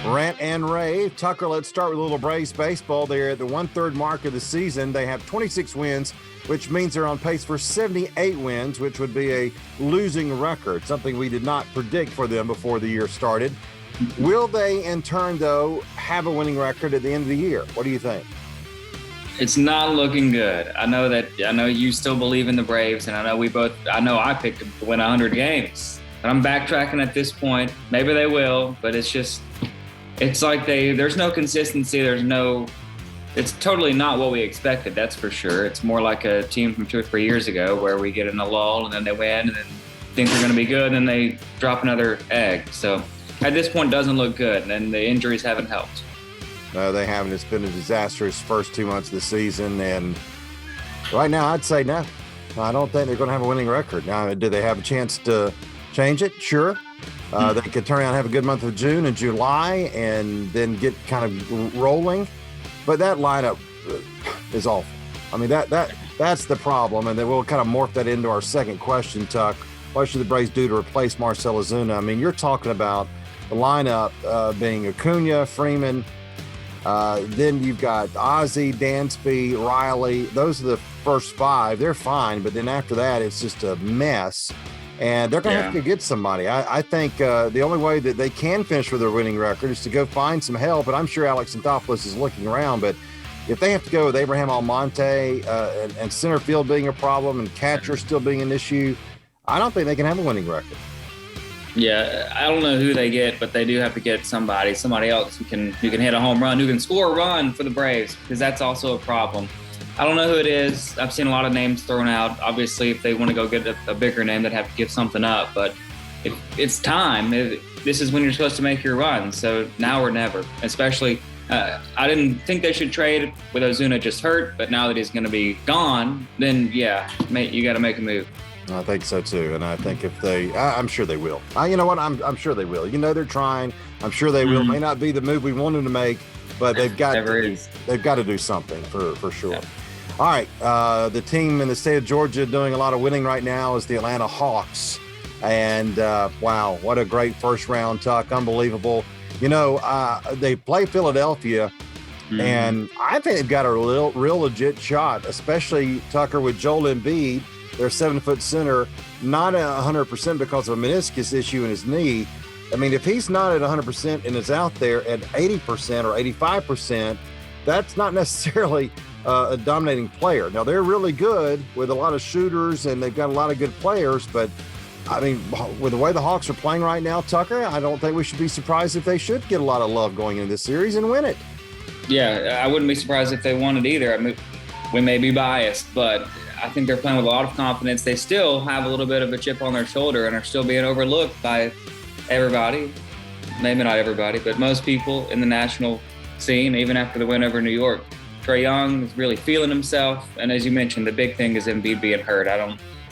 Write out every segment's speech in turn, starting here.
Rant and Rave. Tucker, let's start with a little Braves baseball. They're at the 1/3 mark of the season. They have 26 wins, which means they're on pace for 78 wins, which would be a losing record, something we did not predict for them before the year started. Will they, in turn, though, have a winning record at the end of the year? What do you think? It's not looking good. I know you still believe in the Braves, and I know I picked them to win 100 games. But I'm backtracking at this point. Maybe they will, but it's like there's no consistency. It's totally not what we expected, that's for sure. It's more like a team from 2 or 3 years ago where we get in a lull and then they win and then think they're going to be good and then they drop another egg. So at this point, it doesn't look good, and the injuries haven't helped. No, they haven't. It's been a disastrous first 2 months of the season, and right now I'd say no. I don't think they're going to have a winning record. Now, do they have a chance to change it? Sure. They could turn around and have a good month of June and July and then get kind of rolling. But that lineup is awful. I mean, that's the problem. And then we'll kind of morph that into our second question, Tuck. What should the Braves do to replace Marcell Ozuna? I mean, you're talking about the lineup being Acuna, Freeman. Then you've got Ozzie, Dansby, Riley. Those are the first five. They're fine. But then after that, it's just a mess. And they're going to have to get somebody. I think the only way that they can finish with their winning record is to go find some help. And I'm sure Alex Anthopoulos is looking around. But if they have to go with Abraham Almonte and center field being a problem and catcher still being an issue, I don't think they can have a winning record. Yeah, I don't know who they get, but they do have to get somebody else who can hit a home run, who can score a run for the Braves, because that's also a problem. I don't know who it is. I've seen a lot of names thrown out. Obviously, if they want to go get a bigger name, they'd have to give something up. But it's time. This is when you're supposed to make your run. So now or never. Especially, I didn't think they should trade with Ozuna just hurt. But now that he's going to be gone, then, you got to make a move. I think so, too. And I think if I'm sure they will. You know what? I'm sure they will. They're trying. I'm sure they will. It may not be the move we want them to make, but they've got to do something for sure. Yeah. All right, the team in the state of Georgia doing a lot of winning right now is the Atlanta Hawks. And, wow, what a great first round, Tuck. Unbelievable. They play Philadelphia, and I think they've got a real legit shot, especially, Tucker, with Joel Embiid, their 7-foot center, not at 100% because of a meniscus issue in his knee. I mean, if he's not at 100% and is out there at 80% or 85%, that's not necessarily a dominating player. Now, they're really good with a lot of shooters, and they've got a lot of good players, but, I mean, with the way the Hawks are playing right now, Tucker, I don't think we should be surprised if they should get a lot of love going into this series and win it. Yeah, I wouldn't be surprised if they won it either. I mean, we may be biased, but I think they're playing with a lot of confidence. They still have a little bit of a chip on their shoulder and are still being overlooked by everybody. Maybe not everybody, but most people in the national scene, even after the win over New York. Trae Young is really feeling himself, and as you mentioned, the big thing is Embiid being hurt.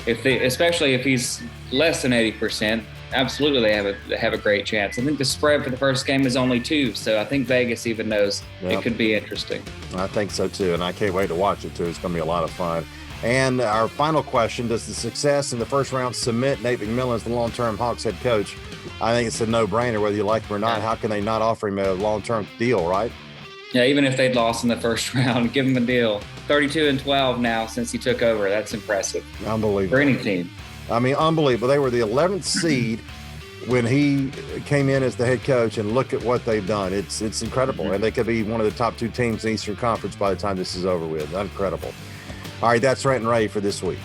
Especially if he's less than 80%, absolutely they have a great chance. I think the spread for the first game is only 2, so I think Vegas even knows it could be interesting. I think so too, and I can't wait to watch it too. It's going to be a lot of fun. And our final question: does the success in the first round cement Nate McMillan as the long-term Hawks head coach? I think it's a no-brainer whether you like him or not. How can they not offer him a long-term deal, right? Yeah, even if they'd lost in the first round, give him a deal. 32-12 now since he took over. That's impressive. Unbelievable. For any team. I mean, unbelievable. They were the 11th seed when he came in as the head coach, and look at what they've done. It's incredible. And they could be one of the top 2 teams in the Eastern Conference by the time this is over with. Incredible. All right, that's Rant and Rave for this week.